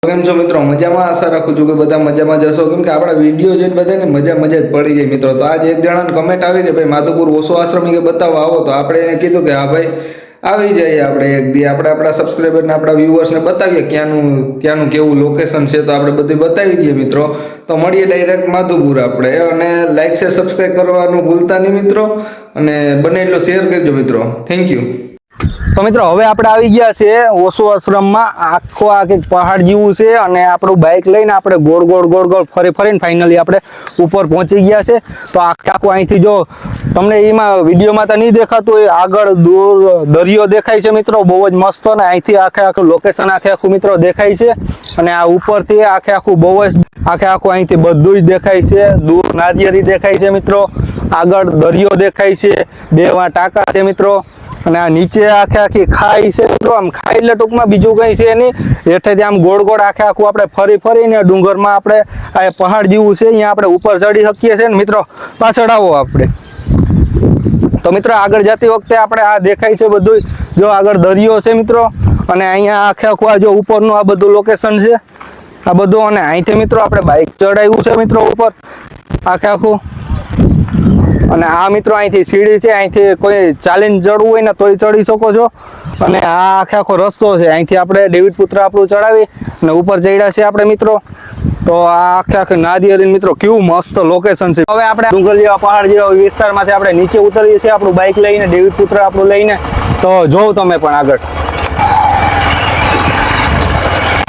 કેમ છો મિત્રો? મજામાં? આશા રાખું છું કે બધા મજામાં જશો, કેમ કે આપણા વિડીયો જોઈને બધાને મજા જ પડી જાય મિત્રો. તો આજે એક જણાને કમેન્ટ આવી કે ભાઈ માધુપુર ઓશો આશ્રમ કે બતાવવા આવો, તો આપણે એને કીધું કે હા ભાઈ આવી જઈએ. આપણે એક દી આપણે આપણા સબસ્ક્રાઈબરને આપણા વ્યુઅર્સને બતાવીએ ત્યાંનું કેવું લોકેશન છે, તો આપણે બધું બતાવી દઈએ મિત્રો. તો મળીએ ડાયરેક્ટ માધુપુર આપણે. અને લાઈક શેર સબસ્ક્રાઈબ કરવાનું ભૂલતા નહીં મિત્રો, અને બને એટલો શેર કરજો મિત્રો. Thank you. તો મિત્રો હવે આપણે આવી ગયા છે ઓશો આશ્રમમાં. આખો આ કંઈક પહાડ જેવું છે અને આપણું બાઇક લઈને આપણે ગોળ ફરીને ફાઇનલી આપણે ઉપર પહોંચી ગયા છે. તો આખું અહીંથી જો તમને એમાં વિડીયોમાં તો નહીં દેખાતું હોય, આગળ દૂર દરિયો દેખાય છે મિત્રો, બહુ જ મસ્ત. અને અહીંથી આખું લોકેશન આખું મિત્રો દેખાય છે. અને આ ઉપરથી આખું બહુ જ આખું અહીંથી બધું જ દેખાય છે. દૂર નારિયેળી દેખાય છે મિત્રો, આગળ દરિયો દેખાય છે, બેવા ટાંકા છે મિત્રો. અને આ નીચે આખી ખાઈ છે મિત્રો. આમ ખાઈ એટલે ટૂંકમાં બીજું કંઈ છે નહીં. હેઠેથી આમ ગોળ આખું આપણે ફરીને ડુંગરમાં આપણે આ પહાડ જેવું છે, અહીંયા આપણે ઉપર ચડી શકીએ છીએ ને મિત્રો. પાછળ આવો આપણે. તો મિત્રો આગળ જતી વખતે આપણે આ દેખાય છે બધું, જો આગળ દરિયો છે મિત્રો. અને અહીંયા આખું આ જો ઉપરનું આ બધું લોકેશન છે આ બધું. અને અહીંથી મિત્રો આપણે બાઇક ચડાવ્યું છે મિત્રો ઉપર આખું. અને આ મિત્રો અહીંથી સીડી છે, અહીંથી કોઈ ચાલીને ચડવું હોય ને તોય ચડી શકો છો. અને આ આખો રસ્તો છે, અહીંથી આપણે ડેવિડ પુત્ર આપણું ચડાવી અને ઉપર ચડ્યા છે આપણે મિત્રો. તો આ આખી નારિયેળી મિત્રો કેવું મસ્ત લોકેશન છે. હવે આપણે ડુંગર જેવા પહાડ જેવા વિસ્તારમાંથી આપણે નીચે ઉતરીએ છીએ આપણું બાઇક લઈને, ડેવિડ પુત્ર આપણું લઈને. તો જોઉં તમે પણ આગળ.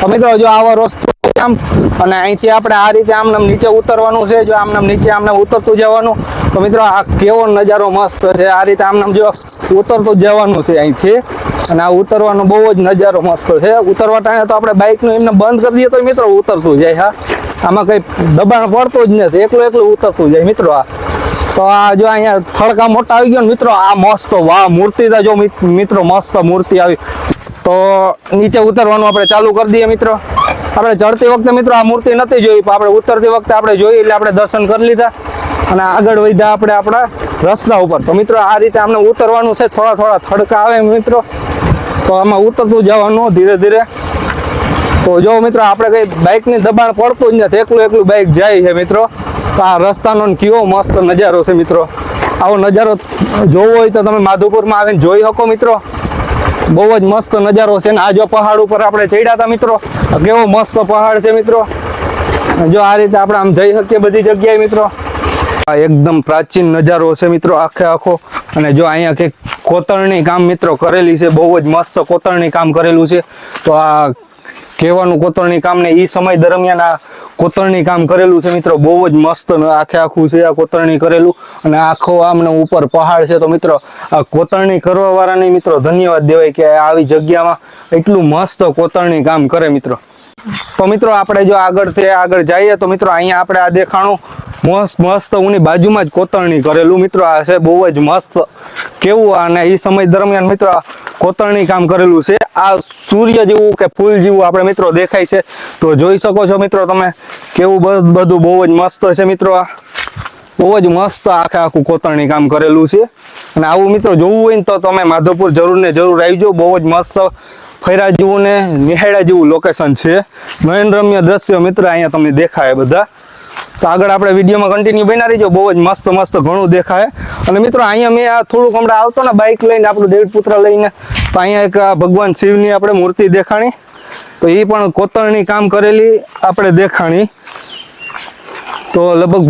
તો મિત્રો જો આવો રસ્તો આમ, અને અહીંથી આપણે આ રીતે આમ નીચે ઉતરવાનું છે. જો આમ નીચે ઉતરતું જવાનું. તો મિત્રો આ કેવો નજારો મસ્ત છે. આ રીતે આમ જો ઉતરતું જવાનું છે અહીંથી. અને આ ઉતરવાનો બહુ જ નજારો મસ્ત છે. ઉતરવા ટાણે તો આપણે બાઇકનું એમને બંધ કરી દઈએ તો મિત્રો ઉતરતું જાય. હા, આમાં કંઈ દબાણ પડતું જ નથી, એકલું ઉતરતું જાય મિત્રો. આ તો આ જો અહીંયા ખડકા મોટા આવી ગયો ને મિત્રો. આ મસ્ત વાહ મૂર્તિ જો મિત્રો, મસ્ત મૂર્તિ આવી. તો નીચે ઉતરવાનું આપણે ચાલુ કરી દઈએ મિત્રો. આપણે ચડતી વખતે મિત્રો આ મૂર્તિ નથી જોઈ, પણ આપણે ઉતરતી વખતે આપણે જોઈ એટલે આપણે દર્શન કરી લીધા અને આગળ વધ્યા આપણે આપણા રસ્તા ઉપર. તો મિત્રો આ રીતે અમને ઉતરવાનું છે. થોડા થડકા આવે મિત્રો, તો આમાં ઉતરતું જવાનું ધીરે ધીરે. તો જો મિત્રો આપણે કંઈ બાઇકની દબાણ પડતું જ નથી, એકલું બાઇક જાય છે મિત્રો. તો આ રસ્તાનો કેવો મસ્ત નજારો છે મિત્રો. આવો નજારો જોવો હોય તો તમે માધુપુરમાં આવીને જોઈ શકો મિત્રો. બહુ જ મસ્ત નજારો છે. ને આ જો પહાડ ઉપર આપણે ચડ્યા હતા મિત્રો, કેવો મસ્ત પહાડ છે મિત્રો. જો આ રીતે આપણે આમ જઈ શકીએ બધી જગ્યાએ મિત્રો. આ એકદમ પ્રાચીન નજારો છે મિત્રો આખો. અને જો અહીંયા કંઈક કોતરણી કામ મિત્રો કરેલી છે, બહુ જ મસ્ત કોતરણી કામ કરેલું છે. તો આ કહેવાનું કોતરણી કામ ને એ સમય દરમિયાન આ કોતરણી કામ કરેલું છે મિત્રો. બહુ જ મસ્ત આખું છે આ કોતરણી કરેલું. અને આખો આમને ઉપર પહાડ છે. તો મિત્રો આ કોતરણી કરવા વાળાને મિત્રો ધન્યવાદ દેવાય કે આવી જગ્યામાં એટલું મસ્ત કોતરણી કામ કરે મિત્રો. તો મિત્રો આપણે જો આગળ જઈએ તો મિત્રો અહીંયા આપણે આ દેખાણું મસ્ત ઉની બાજુમાં જ કોતરણી કરેલું મિત્રો. આ છે બહુ જ મસ્ત કેવું. અને એ સમય દરમિયાન મિત્રો કોતરણી કામ કરેલું છે. આ સૂર્ય જેવું કે ફૂલ જેવું આપણે મિત્રો દેખાય છે. તો જોઈ શકો છો મિત્રો તમે કેવું બધું બહુ જ મસ્ત છે મિત્રો. આ બહુ જ મસ્ત આખું કોતરણી કામ કરેલું છે. અને આવું મિત્રો જોવું હોય ને તો તમે માધવપુર જરૂર આવજો. બહુ જ મસ્ત ફેરા જેવું ને નિહાળ્યા જેવું લોકેશન છે. નયનરમ્ય દ્રશ્ય મિત્રો અહીંયા તમને દેખાય બધા. તો આગળ આપણે વિડીયોમાં કન્ટિન્યુ બના રહીજો. બહુ જ મસ્ત ઘણું દેખાય. અને મિત્રો અહીંયા મેં આ થોડુંક હમણાં આવતો ને બાઇક લઈને આપણું ડેવિડ પુત્ર લઈને, તો અહીંયા એક ભગવાન શિવની આપણે મૂર્તિ દેખાણી. તો એ પણ કોતરણી કામ કરેલી આપણે દેખાણી. તો લગભગ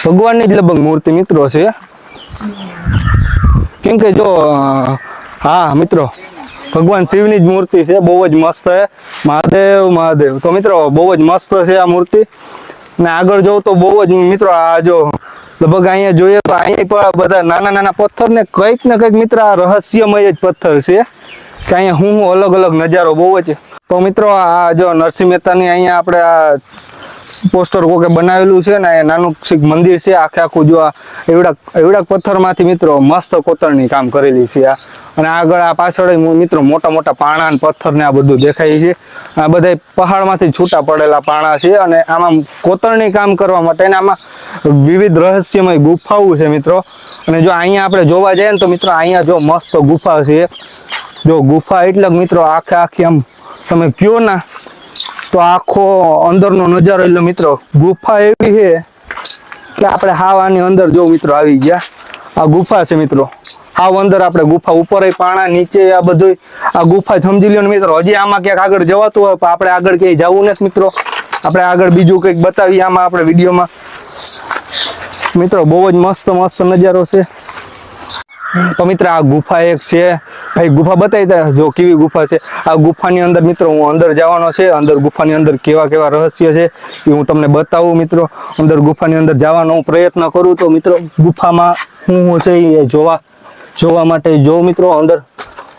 ભગવાનની જ લગભગ મૂર્તિ મિત્રો છે. કેમ કે જો હા મિત્રો ભગવાન શિવની જ મૂર્તિ છે. બહુ જ મસ્ત છે. મહાદેવ. તો મિત્રો બહુ જ મસ્ત છે આ મૂર્તિ. ને આગળ જોઉં તો બહુ જ મિત્રો આ જો લગભગ અહીંયા જોઈએ તો અહીંયા પણ બધા નાના પથ્થર ને કંઈક મિત્રો આ રહસ્યમય જ પથ્થર છે કે અહીંયા હું અલગ નજારો બહુ જ. તો મિત્રો આ જો નરસિંહ મહેતાની અહીંયા આપણે આ પોસ્ટર કોકે બનાવેલું છે ને, નાનું મંદિર છે આખું. જો આ એવડા પથ્થરમાંથી મિત્રો મસ્ત કોતરણી કામ કરેલી છે આ. અને આગળ આ પાછળ મિત્રો મોટા પાણા ને પથ્થર ને આ બધું દેખાય છે. આ બધા પહાડમાંથી છૂટા પડેલા પાણા છે. અને આમાં કોતરણી કામ કરવા માટે આમાં વિવિધ રહસ્યમય ગુફાઓ છે મિત્રો. અને જો અહીંયા આપણે જોવા જઈએ ને તો મિત્રો અહીંયા જો મસ્ત ગુફા છે. જો ગુફા એટલે મિત્રો આખી આમ તમે કયો ના તો આખો અંદરનો નજારો એટલે મિત્રો ગુફા એવી છે કે આપણે હાવ આની અંદર જો મિત્રો આવી ગયા. આ ગુફા છે મિત્રો, હાવ અંદર આપણે ગુફા ઉપર પાણા નીચે આ બધું આ ગુફા સમજી લ્યો ને મિત્રો. હજી આમાં ક્યાંક આગળ જવાતું હોય પણ આપણે આગળ ક્યાંય જવું નથી મિત્રો. આપણે આગળ બીજું કંઈક બતાવીએ આમાં આપણે વિડીયોમાં. મિત્રો બહુ જ મસ્ત મસ્ત નજારો છે. તો મિત્ર આ ગુફા એક છે ભાઈ, ગુફા બતાવી દે જો કેવી ગુફા છે. આ ગુફાની અંદર મિત્રો હું અંદર જવાનો છે. અંદર ગુફાની અંદર કેવા કેવા રહસ્ય છે એ હું તમને બતાવું મિત્રો. અંદર ગુફાની અંદર જવાનો હું પ્રયત્ન કરું. તો મિત્રો ગુફામાં શું છે એ જોવા માટે જો મિત્રો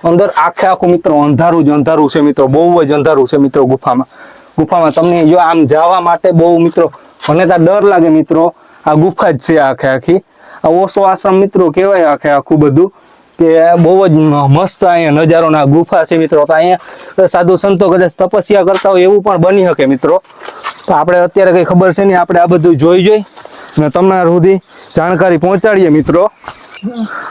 અંદર આખું મિત્રો અંધારું છે મિત્રો. બહુ જ અંધારું છે મિત્રો ગુફામાં તમને જો આમ જવા માટે બહુ મિત્રો મને તો ડર લાગે મિત્રો. આ ગુફા જ છે આખી. આ ઓશો આશ્રમ મિત્રો કહેવાય આખું બધું કે બહુ જ મસ્ત અહીંયા નજારો ના ગુફા છે મિત્રો. તો અહીંયા સાધુ સંતો કદાચ તપસ્યા કરતા હોય એવું પણ બની શકે મિત્રો. તો આપણે અત્યારે કઈ ખબર છે નહીં, આપણે આ બધું જોઈ અને તમારા સુધી જાણકારી પહોંચાડીએ મિત્રો.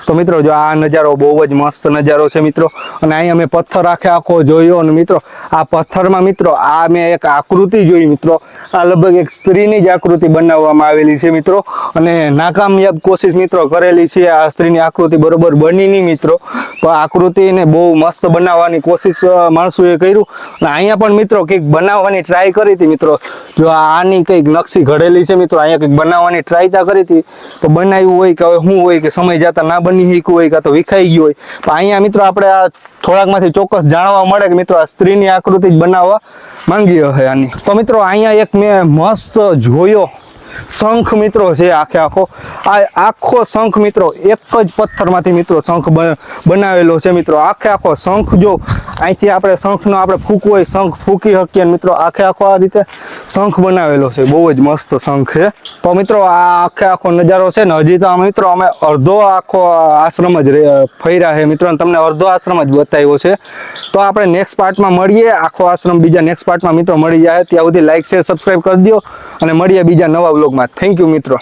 તો મિત્રો જો આ નજારો બહુ જ મસ્ત નજારો છે મિત્રો. અને અહીંયા મેં પથ્થર આખો જોયો અને મિત્રો આ પથ્થરમાં મિત્રો આ મેં એક આકૃતિ જોઈ મિત્રો. આ લગભગ એક સ્ત્રીની જ આકૃતિ બનાવવામાં આવેલી છે મિત્રો. અને નાકામયાબ કોશિશ મિત્રો કરેલી છે. આ સ્ત્રીની આકૃતિ બરોબર બની નહીં મિત્રો, પણ આકૃતિને બહુ મસ્ત બનાવવાની કોશિશ માણસોએ કર્યું. અને અહીંયા પણ મિત્રો કંઈક બનાવવાની ટ્રાય કરી હતી મિત્રો. જો આની કંઈક નકશી ઘડેલી છે મિત્રો. અહીંયા કંઈક બનાવવાની ટ્રાય કરી હતી તો બનાવ્યું હોય કે હવે શું હોય કે સમય જતા ના બની શક્યું હોય કાં તો વિખાઈ ગયું હોય. પણ અહીંયા મિત્રો આપણે આ થોડાકમાંથી ચોક્કસ જાણવા મળે કે મિત્રો આ સ્ત્રીની આકૃતિ જ બનાવવા માંગી હશે આની. તો મિત્રો અહીંયા એક મેં મસ્ત જોયો શંખ મિત્રો છે આખો શંખ મિત્રો એક જ પથ્થરમાંથી મિત્રો શંખ બનાવેલો છે મિત્રો. આખો શંખ જો અહીંથી આપણે શંખનો આપણે ફૂંકવો હોય શંખ ફૂંકી શકીએ મિત્રો. આખો આ રીતે શંખ બનાવેલો છે. બહુ જ મસ્ત શંખ છે. તો મિત્રો આ આખો નજારો છે ને હજી તો મિત્રો અમે અડધો આખો આશ્રમ જ ફર્યા છે મિત્રો. તમને અડધો આશ્રમ જ બતાવ્યો છે. તો આપણે નેક્સ્ટ પાર્ટમાં મળીએ. આખો આશ્રમ બીજા નેક્સ્ટ પાર્ટમાં મિત્રો મળી જાય. ત્યાં સુધી લાઈક શેર સબસ્ક્રાઈબ કરી દો અને મળીએ બીજા નવા વ્લોગમાં. થેન્ક યુ મિત્રો.